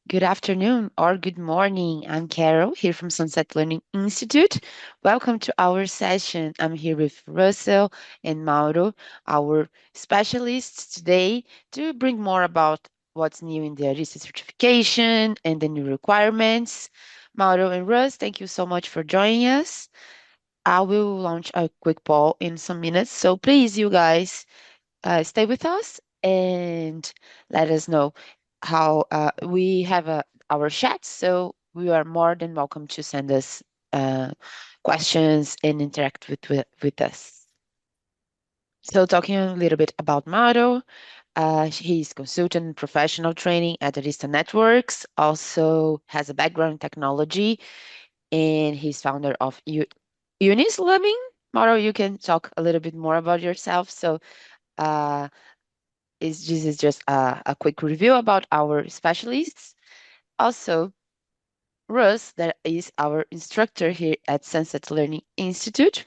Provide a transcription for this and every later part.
Good afternoon or good morning. I'm Carol here from Sunset Learning Institute. Welcome to our session. I'm here with Russell and Mauro, our specialists today, to bring more about what's new in the Arista certification and the new requirements. Mauro and Russ, thank you so much for joining us. I will launch a quick poll in some minutes. So please, you guys, stay with us and let us know how we have our chat. So we are more than welcome to send us uh, questions and interact with us. So talking a little bit about Mauro, he's consultant and professional training at Arista Networks, also has a background in technology, and he's founder of Unis Learning. Mauro, you can talk a little bit more about yourself. So uh, this is just a quick review about our specialists. Also, Russ, that is our instructor here at Sunset Learning Institute,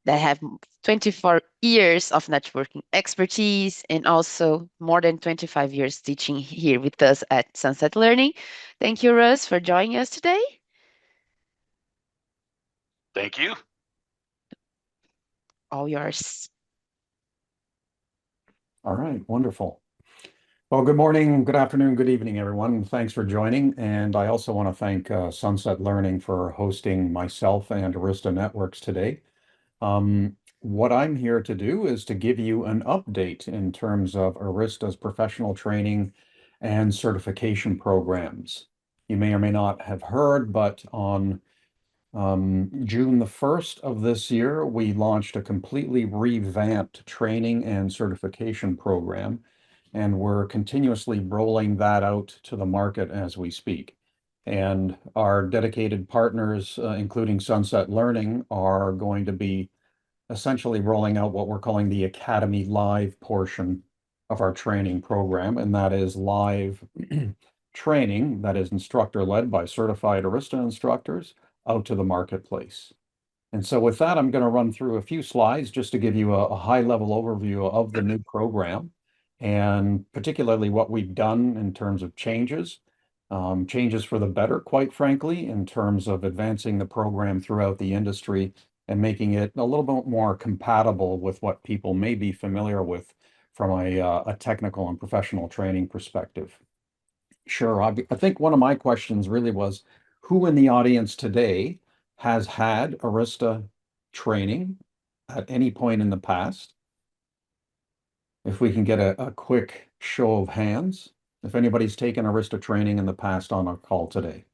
that have 24 years of networking expertise and also more than 25 years teaching here with us at Sunset Learning. Thank you, Russ, for joining us today. Thank you. All yours. All right, wonderful. Well, good morning, good afternoon, good evening, everyone. Thanks for joining. And I also want to thank Sunset Learning for hosting myself and Arista Networks today. What I'm here to do is to give you an update in terms of Arista's professional training and certification programs. You may or may not have heard, but on June the 1st of this year, we launched a completely revamped training and certification program, and we're continuously rolling that out to the market as we speak. And our dedicated partners, including Sunset Learning, are going to be essentially rolling out what we're calling the Academy Live portion of our training program, and that is live training that is instructor led by certified Arista instructors out to the marketplace. And so with that, I'm going to run through a few slides just to give you a high level overview of the new program and particularly what we've done in terms of changes, changes for the better, quite frankly, in terms of advancing the program throughout the industry and making it a little bit more compatible with what people may be familiar with from a technical and professional training perspective. Sure. I think one of my questions really was, who in the audience today has had Arista training at any point in the past? If we can get a quick show of hands, if anybody's taken Arista training in the past on our call today.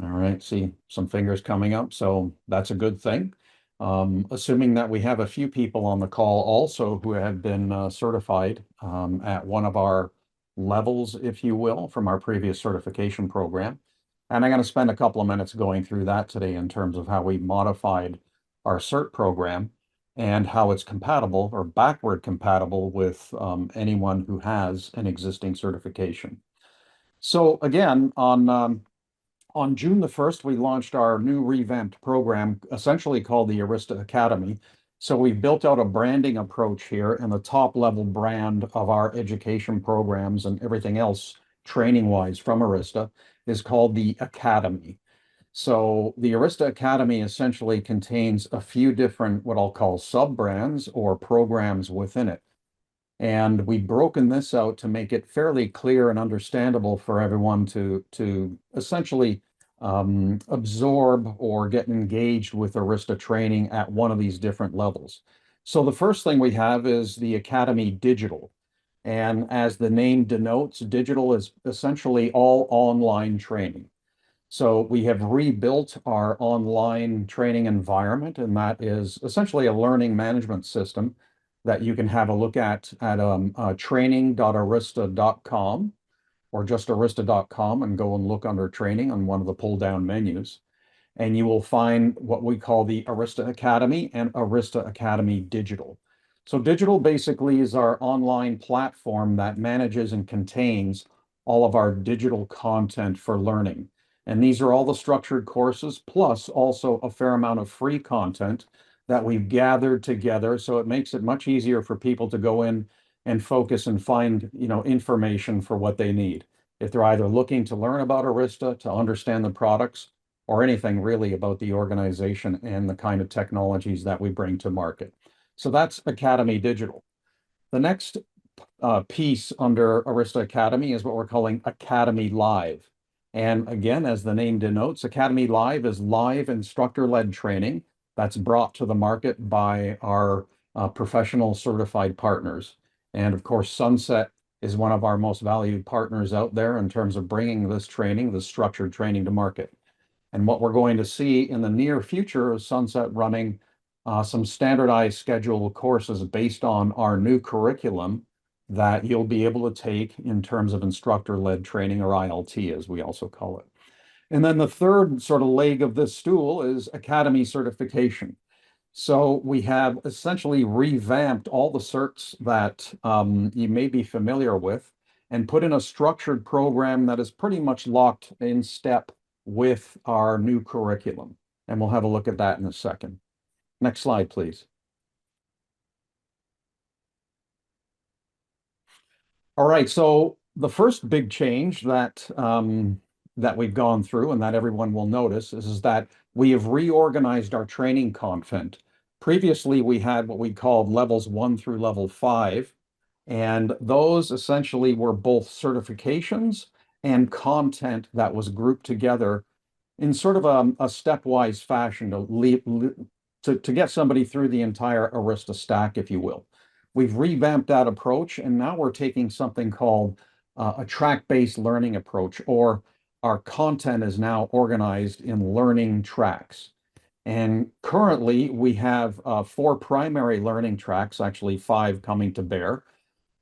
All right, see some fingers coming up, so that's a good thing. Assuming that we have a few people on the call also who have been certified at one of our levels, if you will, from our previous certification program. And I'm going to spend a couple of minutes going through that today in terms of how we modified our CERT program and how it's compatible or backward compatible with anyone who has an existing certification. So again, on June the 1st, we launched our new revamped program, essentially called the Arista Academy. So we've built out a branding approach here, and the top level brand of our education programs and everything else training-wise from Arista is called the Academy. So the Arista Academy essentially contains a few different, what I'll call sub-brands or programs within it. And we've broken this out to make it fairly clear and understandable for everyone to essentially absorb or get engaged with Arista training at one of these different levels. So the first thing we have is the Academy Digital. And as the name denotes, digital is essentially all online training. So we have rebuilt our online training environment, and that is essentially a learning management system that you can have a look at training.arista.com or just arista.com and go and look under training on one of the pull down menus. And you will find what we call the Arista Academy and Arista Academy Digital. So digital basically is our online platform that manages and contains all of our digital content for learning. And these are all the structured courses, plus also a fair amount of free content that we've gathered together. So it makes it much easier for people to go in and focus and find, information for what they need. if they're either looking to learn about Arista, to understand the products, or anything really about the organization and the kind of technologies that we bring to market. So that's Academy Digital. The next piece under Arista Academy is what we're calling Academy Live. And again, as the name denotes, Academy Live is live instructor-led training that's brought to the market by our professional certified partners. And of course, Sunset is one of our most valued partners out there in terms of bringing this training, this structured training to market. And what we're going to see in the near future is Sunset running some standardized scheduled courses based on our new curriculum that you'll be able to take in terms of instructor-led training, or ILT, as we also call it. And then the third sort of leg of this stool is Academy certification. So we have essentially revamped all the certs that you may be familiar with and put in a structured program that is pretty much locked in step with our new curriculum. And we'll have a look at that in a second. Next slide, please. All right, so the first big change that that we've gone through and that everyone will notice is that we have reorganized our training content. Previously, we had what we called levels 1 through level 5, and those essentially were both certifications and content that was grouped together in sort of a stepwise fashion to get somebody through the entire Arista stack, if you will. We've revamped that approach, and now we're taking something called a track-based learning approach, or our content is now organized in learning tracks. And currently, we have 4 primary learning tracks, actually 5 coming to bear.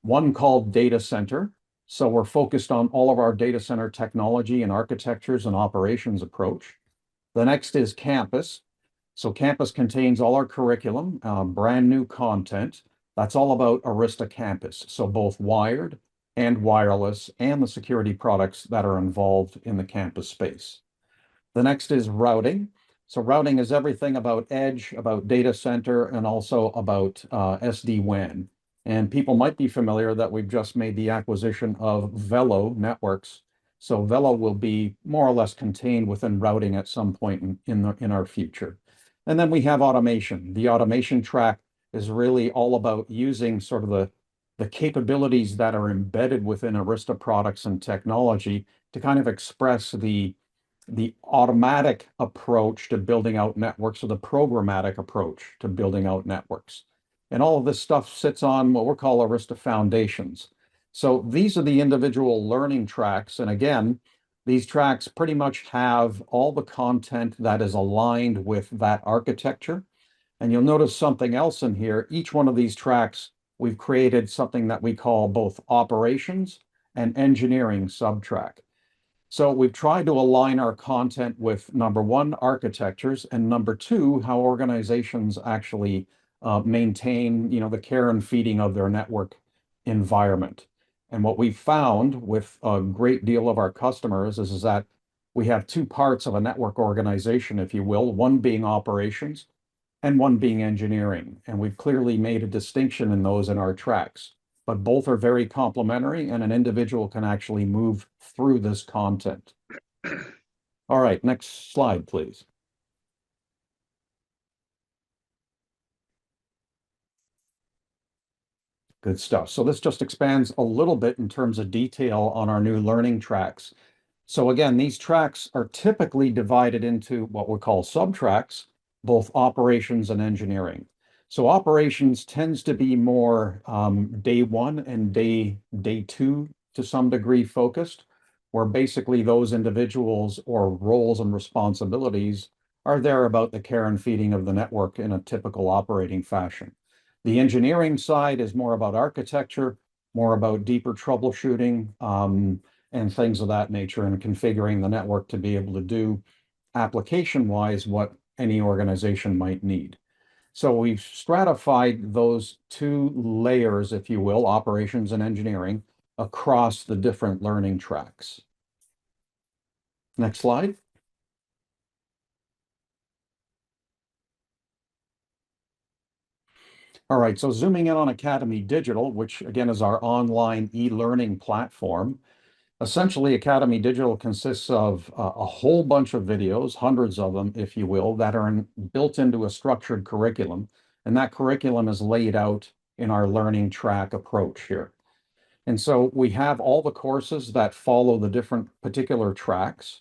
One called Data Center. So we're focused on all of our data center technology and architectures and operations approach. The next is Campus. So Campus contains all our curriculum, brand new content. That's all about Arista Campus. So both wired and wireless and the security products that are involved in the campus space. The next is routing. So routing is everything about edge, about data center, and also about SD-WAN. And people might be familiar that we've just made the acquisition of Velo Networks. So Velo will be more or less contained within routing at some point in our future. And then we have automation. The automation track is really all about using sort of the capabilities that are embedded within Arista products and technology to kind of express the automatic approach to building out networks, or the programmatic approach to building out networks. And all of this stuff sits on what we're call Arista Foundations. So these are the individual learning tracks. And again, these tracks pretty much have all the content that is aligned with that architecture. And you'll notice something else in here. Each one of these tracks, we've created something that we call both operations and engineering subtrack. So we've tried to align our content with, number one, architectures, and number two, how organizations actually maintain, the care and feeding of their network environment. And what we've found with a great deal of our customers is that we have 2 parts of a network organization, if you will, one being operations and one being engineering. And we've clearly made a distinction in those in our tracks, but both are very complementary, and an individual can actually move through this content. All right, next slide, please. Good stuff. So this just expands a little bit in terms of detail on our new learning tracks. So again, these tracks are typically divided into what we call subtracks, both operations and engineering. So operations tends to be more day 1 and day 2 to some degree focused, where basically those individuals or roles and responsibilities are there about the care and feeding of the network in a typical operating fashion. The engineering side is more about architecture, more about deeper troubleshooting, and things of that nature, and configuring the network to be able to do application-wise what any organization might need. So we've stratified those 2 layers, if you will, operations and engineering, across the different learning tracks. Next slide. All right, so zooming in on Academy Digital, which again is our online e-learning platform. Essentially, Academy Digital consists of a whole bunch of videos, hundreds of them, if you will, that are built into a structured curriculum. And that curriculum is laid out in our learning track approach here. And so we have all the courses that follow the different particular tracks.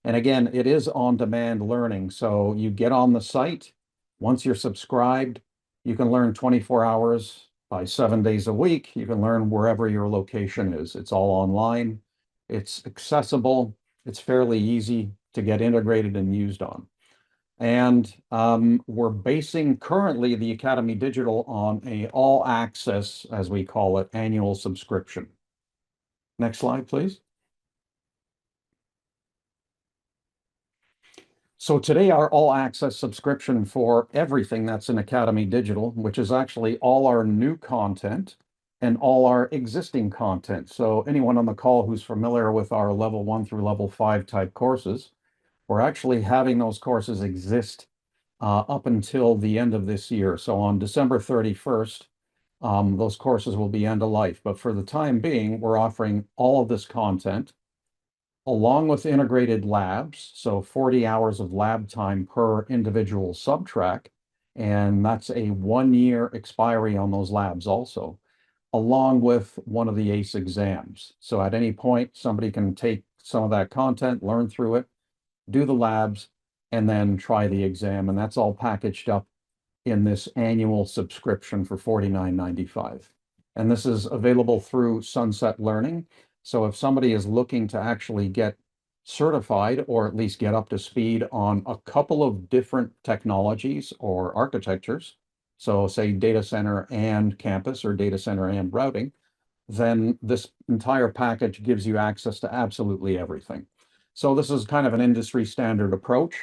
And again, it is on-demand learning. So you get on the site. Once you're subscribed, you can learn 24 hours by 7 days a week. You can learn wherever your location is. It's all online. It's accessible. It's fairly easy to get integrated and used on. And we're basing currently the Academy Digital on a all access, as we call it, annual subscription. Next slide, please. So today our all access subscription for everything that's in Academy Digital, which is actually all our new content and all our existing content. So anyone on the call who's familiar with our level 1 through level 5 type courses, we're actually having those courses exist up until the end of this year. So on December 31st, those courses will be end of life. But for the time being, we're offering all of this content along with integrated labs. So 40 hours of lab time per individual subtrack. And that's a 1 year expiry on those labs also, along with one of the ACE exams. So at any point, somebody can take some of that content, learn through it, do the labs, and then try the exam. And that's all packaged up in this annual subscription for $49.95. And this is available through Sunset Learning. So if somebody is looking to actually get certified or at least get up to speed on a couple of different technologies or architectures, so say data center and campus or data center and routing, then this entire package gives you access to absolutely everything. So this is kind of an industry standard approach.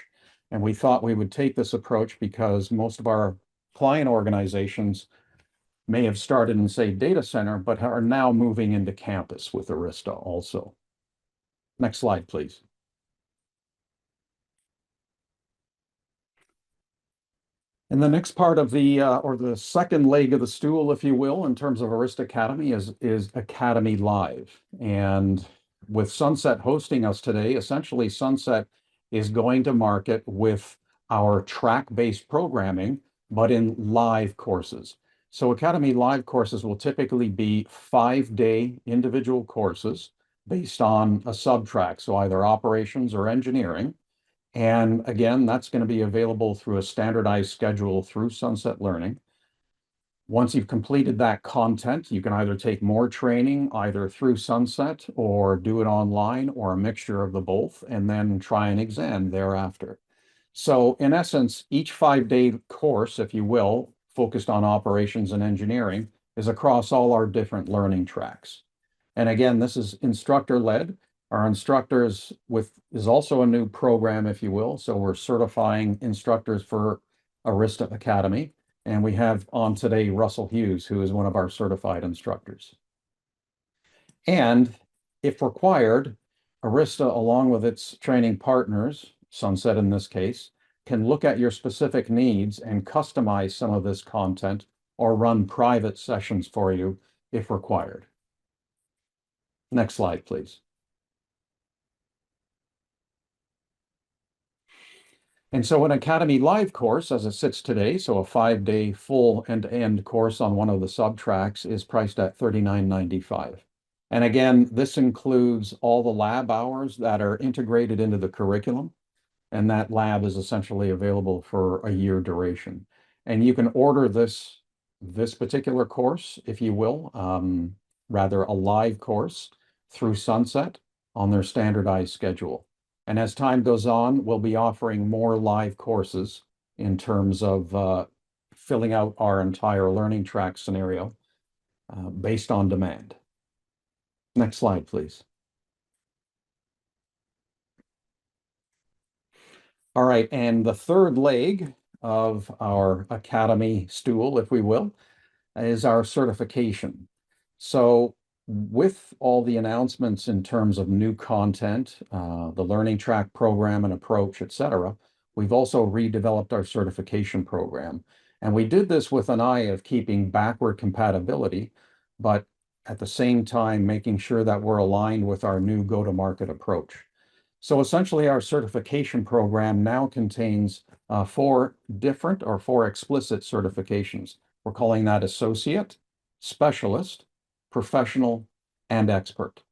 And we thought we would take this approach because most of our client organizations may have started in, say, data center, but are now moving into campus with Arista also. Next slide, please. And the next part of the, or the second leg of the stool, if you will, in terms of Arista Academy is Academy Live. And with Sunset hosting us today, essentially Sunset is going to market with our track-based programming, but in live courses. So Academy Live courses will typically be 5-day individual courses based on a sub-track, so either operations or engineering. And again, that's going to be available through a standardized schedule through Sunset Learning. Once you've completed that content, you can either take more training either through Sunset or do it online or a mixture of the both, and then try an exam thereafter. So in essence, each 5-day course, if you will, focused on operations and engineering, is across all our different learning tracks. And again, this is instructor-led. Our instructors is also a new program, if you will. So we're certifying instructors for Arista Academy. And we have on today Russell Hughes, who is one of our certified instructors. And if required, Arista, along with its training partners, Sunset in this case, can look at your specific needs and customize some of this content or run private sessions for you if required. Next slide, please. And so an Academy Live course, as it sits today, so a 5-day full end-to-end course on one of the sub-tracks is priced at $39.95. And again, this includes all the lab hours that are integrated into the curriculum. And that lab is essentially available for a year duration. And you can order this particular course, if you will, rather a live course through Sunset on their standardized schedule. And as time goes on, we'll be offering more live courses in terms of filling out our entire learning track scenario based on demand. Next slide, please. All right, and the third leg of our Academy stool, if we will, is our certification. So with all the announcements in terms of new content, the learning track program and approach, et cetera, we've also redeveloped our certification program. And we did this with an eye of keeping backward compatibility, but at the same time making sure that we're aligned with our new go-to-market approach. So essentially, our certification program now contains four different or four explicit certifications. We're calling that associate, specialist, professional, and expert.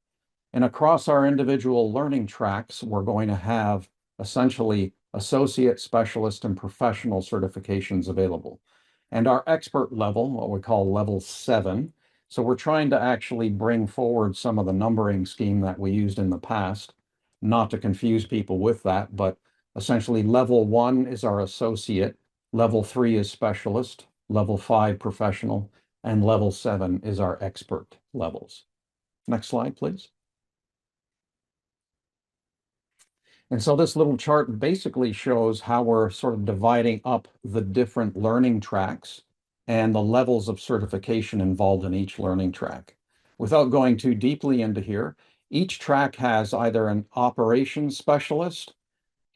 And across our individual learning tracks, we're going to have essentially associate, specialist, and professional certifications available. And our expert level, what we call level 7, so we're trying to actually bring forward some of the numbering scheme that we used in the past, not to confuse people with that, but essentially level 1 is our associate, level 3 is specialist, level 5 professional, and level 7 is our expert levels. Next slide, please. And so this little chart basically shows how we're sort of dividing up the different learning tracks and the levels of certification involved in each learning track. Without going too deeply into here, each track has either an operations specialist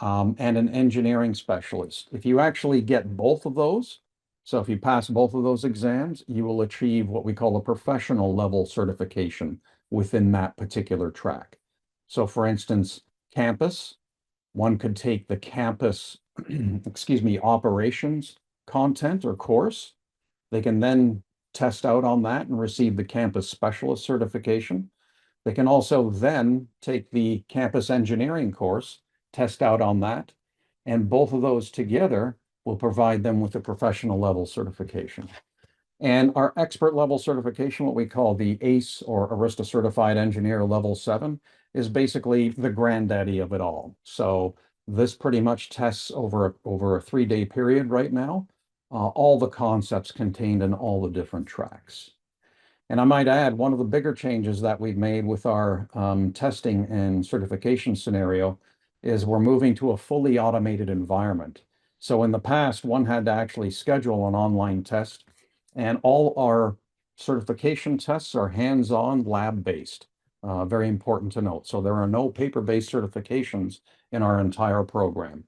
and an engineering specialist. If you actually get both of those, so if you pass both of those exams, you will achieve what we call a professional level certification within that particular track. So for instance, campus, one could take the campus, operations content or course. They can then test out on that and receive the campus specialist certification. They can also then take the campus engineering course, test out on that, and both of those together will provide them with a professional level certification. And our expert level certification, what we call the ACE or Arista Certified Engineer Level 7, is basically the granddaddy of it all. So this pretty much tests over a 3-day period right now, all the concepts contained in all the different tracks. And I might add, one of the bigger changes that we've made with our testing and certification scenario is we're moving to a fully automated environment. So in the past, one had to actually schedule an online test, and all our certification tests are hands-on, lab-based. Very important to note. So there are no paper-based certifications in our entire program.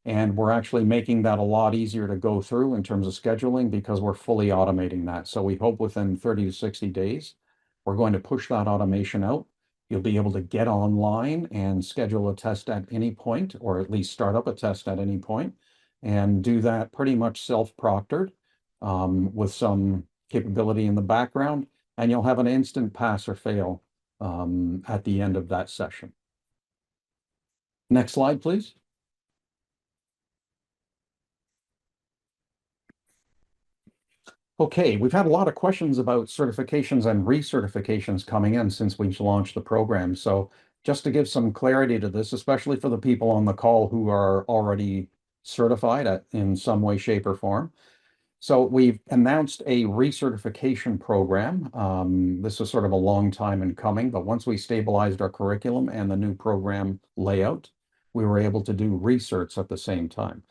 And we're actually making that a lot easier to go through in terms of scheduling because we're fully automating that. So we hope within 30 to 60 days, we're going to push that automation out. You'll be able to get online and schedule a test at any point, or at least start up a test at any point, and do that pretty much self-proctored with some capability in the background, and you'll have an instant pass or fail at the end of that session. Next slide, please. Okay, we've had a lot of questions about certifications and recertifications coming in since we've launched the program. So just to give some clarity to this, especially for the people on the call who are already certified in some way, shape, or form. So we've announced a recertification program. This was sort of a long time in coming, but once we stabilized our curriculum and the new program layout, we were able to do recerts at the same time.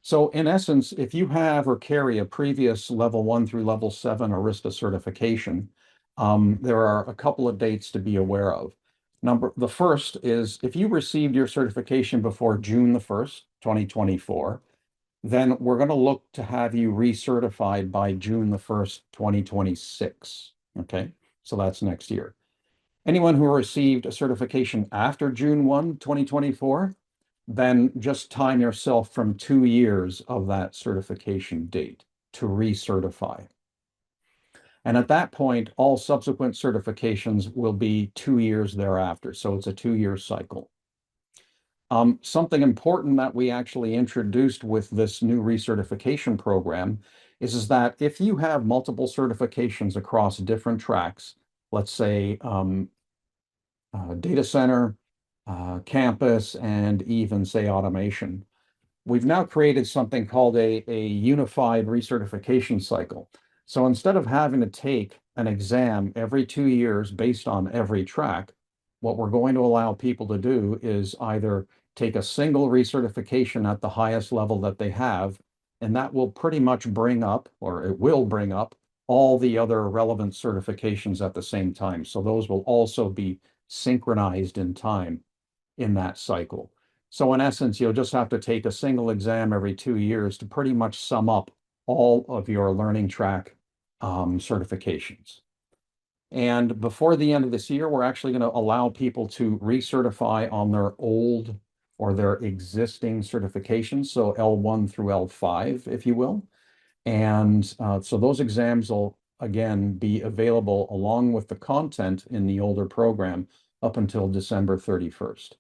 So in essence, if you have or carry a previous level 1 through level 7 Arista certification, there are a couple of dates to be aware of. The first is if you received your certification before June the 1st, 2024, then we're going to look to have you recertified by June the 1st, 2026. Okay, so that's next year. Anyone who received a certification after June 1, 2024, then just time yourself from 2 years of that certification date to recertify. And at that point, all subsequent certifications will be 2 years thereafter. So it's a 2-year cycle. Something important that we actually introduced with this new recertification program is that if you have multiple certifications across different tracks, let's say data center, campus, and even say automation, we've now created something called a unified recertification cycle. So instead of having to take an exam every 2 years based on every track, what we're going to allow people to do is either take a single recertification at the highest level that they have, and that will pretty much bring up, or it will bring up, all the other relevant certifications at the same time. So those will also be synchronized in time in that cycle. So in essence, you'll just have to take a single exam every 2 years to pretty much sum up all of your learning track certifications. And before the end of this year, we're actually going to allow people to recertify on their old or their existing certifications, so L1 through L5, if you will. And so those exams will, again, be available along with the content in the older program up until December 31st.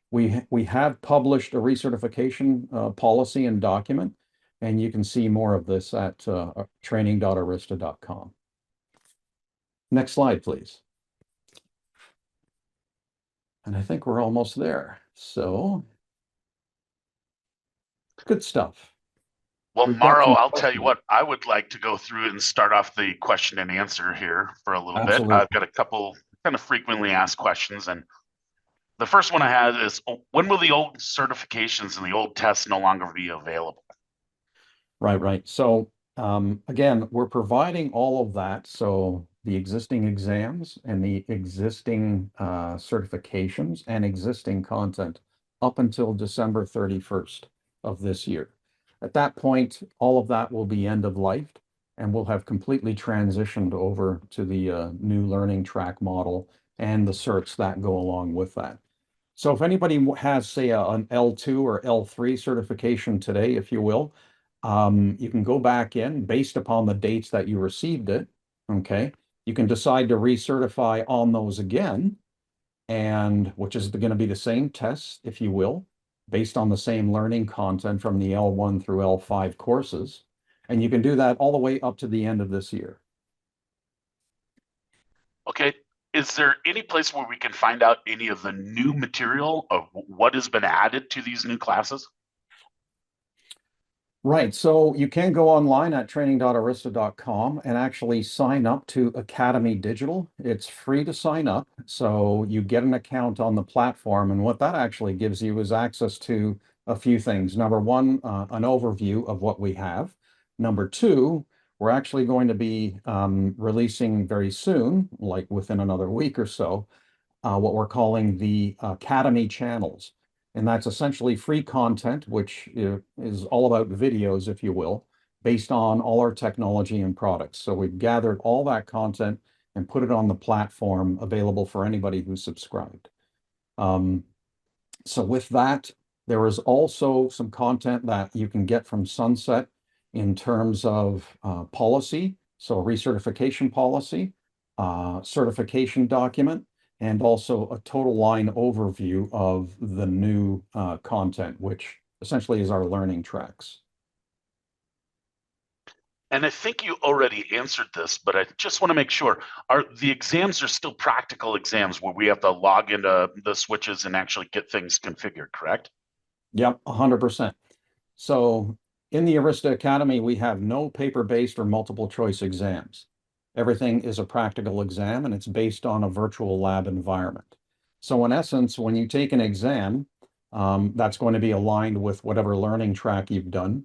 We have published a recertification policy and document, and you can see more of this at training.arista.com. Next slide, please. And I think we're almost there. So good stuff. Well, We've got Mauro, some I'll tell you questions. what, I would like to go through and start off the question and answer here for a little bit. Absolutely. I've got a couple kind of frequently asked questions. And the first one I had is, when will the old certifications and the old tests no longer be available? Right. So again, we're providing all of that. So the existing exams and the existing certifications and existing content up until December 31st of this year. At that point, all of that will be end of life, and we'll have completely transitioned over to the new learning track model and the certs that go along with that. So if anybody has, say, an L2 or L3 certification today, if you will, you can go back in based upon the dates that you received it. Okay. You can decide to recertify on those again, and which is going to be the same tests, if you will, based on the same learning content from the L1 through L5 courses. And you can do that all the way up to the end of this year. Okay. Is there any place where we can find out any of the new material of what has been added to these new classes? Right. So you can go online at training.arista.com and actually sign up to Academy Digital. It's free to sign up. So you get an account on the platform. And what that actually gives you is access to a few things. Number one, an overview of what we have. Number two, we're actually going to be releasing very soon, like within another week or so, what we're calling the Academy channels. And that's essentially free content, which is all about videos, if you will, based on all our technology and products. So we've gathered all that content and put it on the platform available for anybody who's subscribed. So with that, there is also some content that you can get from Sunset in terms of policy, so recertification policy, certification document, and also a total line overview of the new content, which essentially is our learning tracks. And I think you already answered this, but I just want to make sure, are the exams are still practical exams where we have to log into the switches and actually get things configured, correct? Yep, 100%. So in the Arista Academy, we have no paper-based or multiple choice exams. Everything is a practical exam, and it's based on a virtual lab environment. So in essence, when you take an exam, that's going to be aligned with whatever learning track you've done.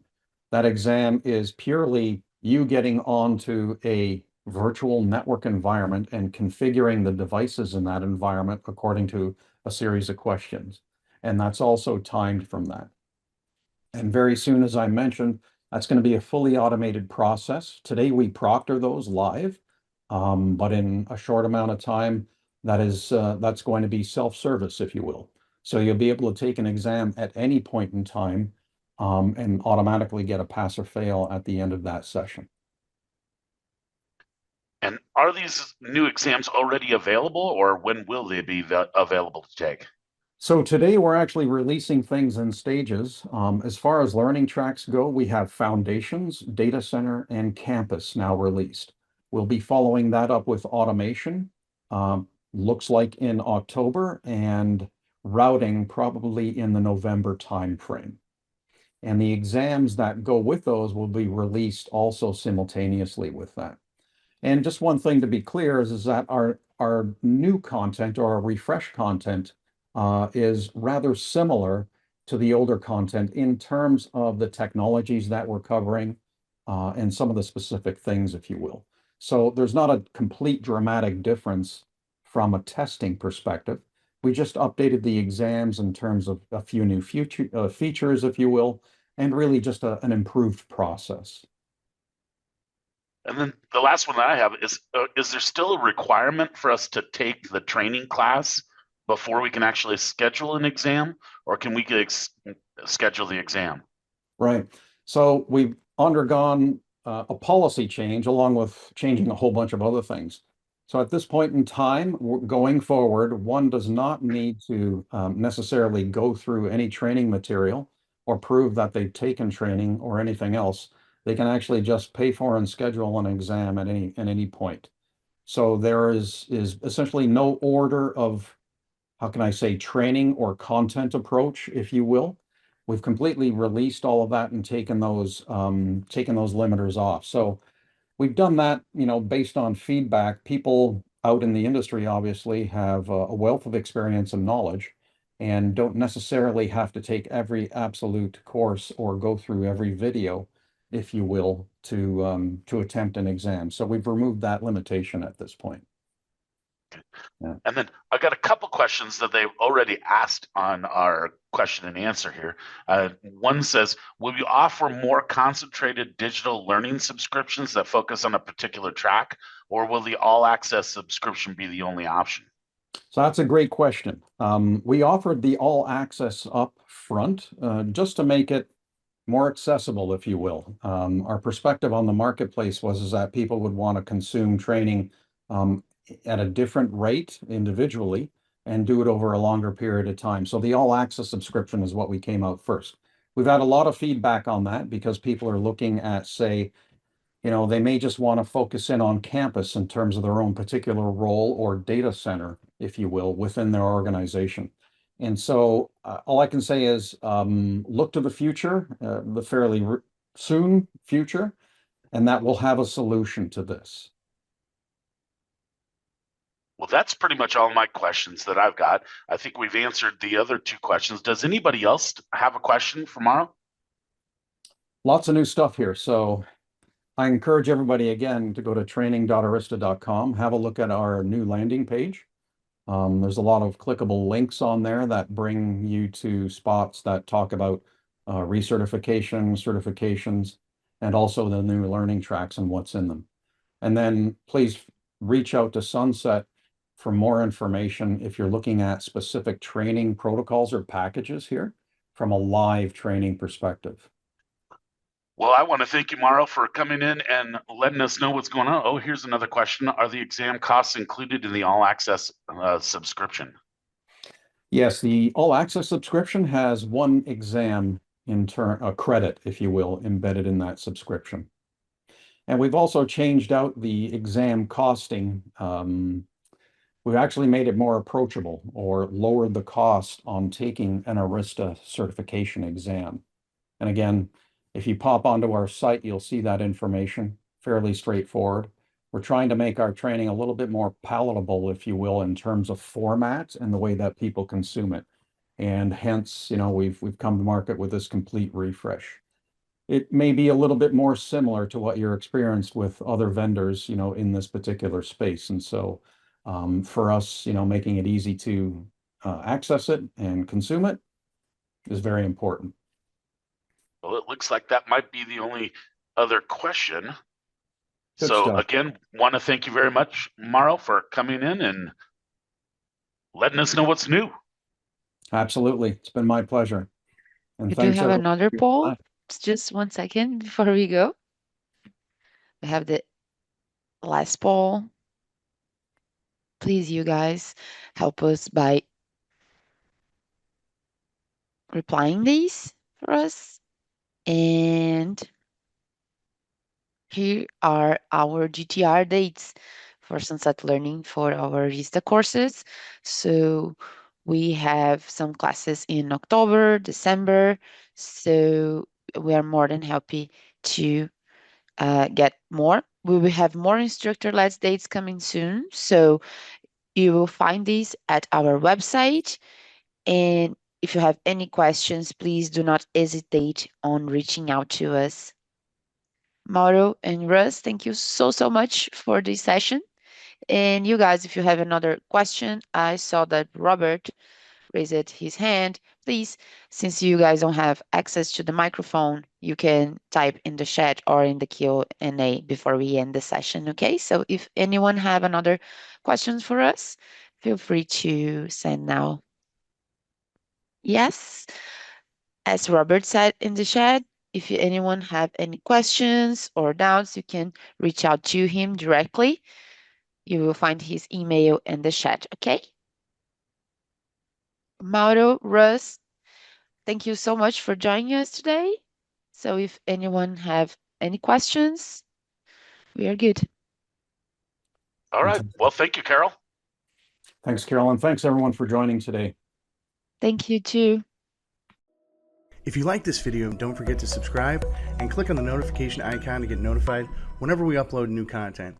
That exam is purely you getting onto a virtual network environment and configuring the devices in that environment according to a series of questions. And that's also timed from that. And very soon, as I mentioned, that's going to be a fully automated process. Today, we proctor those live, but in a short amount of time, that's going to be self-service, if you will. So you'll be able to take an exam at any point in time and automatically get a pass or fail at the end of that session. And are these new exams already available, or when will they be available to take? So today we're actually releasing things in stages. As far as learning tracks go, we have Foundations, Data Center, and Campus now released. We'll be following that up with Automation, looks like in October, and Routing probably in the November timeframe. And the exams that go with those will be released also simultaneously with that. And just one thing to be clear is that our new content or our refresh content is rather similar to the older content in terms of the technologies that we're covering and some of the specific things, if you will. So there's not a complete dramatic difference from a testing perspective. We just updated the exams in terms of a few new features, if you will, and really just an improved process. And then the last one that I have is there still a requirement for us to take the training class before we can actually schedule an exam, or can we schedule the exam? Right. So we've undergone a policy change along with changing a whole bunch of other things. So at this point in time, going forward, one does not need to necessarily go through any training material or prove that they've taken training or anything else. They can actually just pay for and schedule an exam at any point. So there is essentially no order of, how can I say, training or content approach, if you will. We've completely released all of that and taken those limiters off. So we've done that, based on feedback. People out in the industry obviously have a wealth of experience and knowledge and don't necessarily have to take every absolute course or go through every video, if you will, to attempt an exam. So we've removed that limitation at this point. Yeah. And then I got a couple questions that they've already asked on our question and answer here. One says, will you offer more concentrated digital learning subscriptions that focus on a particular track, or will the all access subscription be the only option? So that's a great question. We offered the all access up front just to make it more accessible, if you will. Our perspective on the marketplace was that people would want to consume training at a different rate individually and do it over a longer period of time. So the all access subscription is what we came out first. We've had a lot of feedback on that because people are looking at, say, they may just want to focus in on campus in terms of their own particular role or data center, if you will, within their organization. And so all I can say is look to the future, the fairly soon future, and that will have a solution to this. Well, that's pretty much all my questions that I've got. I think we've answered the other two questions. Does anybody else have a question for Mauro? Lots of new stuff here. So I encourage everybody again to go to training.arista.com, have a look at our new landing page. There's a lot of clickable links on there that bring you to spots that talk about recertification, certifications, and also the new learning tracks and what's in them. And then please reach out to Sunset for more information if you're looking at specific training protocols or packages here from a live training perspective. Well, I want to thank you, Mauro, for coming in and letting us know what's going on. Oh, here's another question. Are the exam costs included in the all access subscription? Yes, the all access subscription has one exam in turn, a credit, if you will, embedded in that subscription. And we've also changed out the exam costing. We've actually made it more approachable or lowered the cost on taking an Arista certification exam. And again, if you pop onto our site, you'll see that information, fairly straightforward. We're trying to make our training a little bit more palatable, if you will, in terms of format and the way that people consume it. And hence, we've come to market with this complete refresh. It may be a little bit more similar to what you're experienced with other vendors, in this particular space. And so for us, making it easy to access it and consume it is very important. Well, it looks like that might be the only other question. Good So stuff. again, want to thank you very much, Mauro, for coming in and letting us know what's new. Absolutely. It's been my pleasure. And We do thanks have everyone. another poll. Just 1 second before we go. We have the last poll. Please, you guys, help us by replying these for us. And here are our GTR dates for Sunset Learning for our Arista courses. So we have some classes in October, December. So we are more than happy to get more. We will have more instructor-led dates coming soon. So you will find these at our website. And if you have any questions, please do not hesitate on reaching out to us. Mauro and Russ, thank you so much for this session. And you guys, if you have another question, I saw that Robert raised his hand. Please, since you guys don't have access to the microphone, you can type in the chat or in the Q&A before we end the session, okay? So if anyone have another questions for us, feel free to send now. Yes, as Robert said in the chat, if anyone have any questions or doubts, you can reach out to him directly. You will find his email in the chat, okay? Mauro, Russ, thank you so much for joining us today. So if anyone have any questions, we are good. All right. Well, thank you, Carol. Thanks, Carol, and thanks everyone for joining today. Thank you too. If you like this video, don't forget to subscribe and click on the notification icon to get notified whenever we upload new content.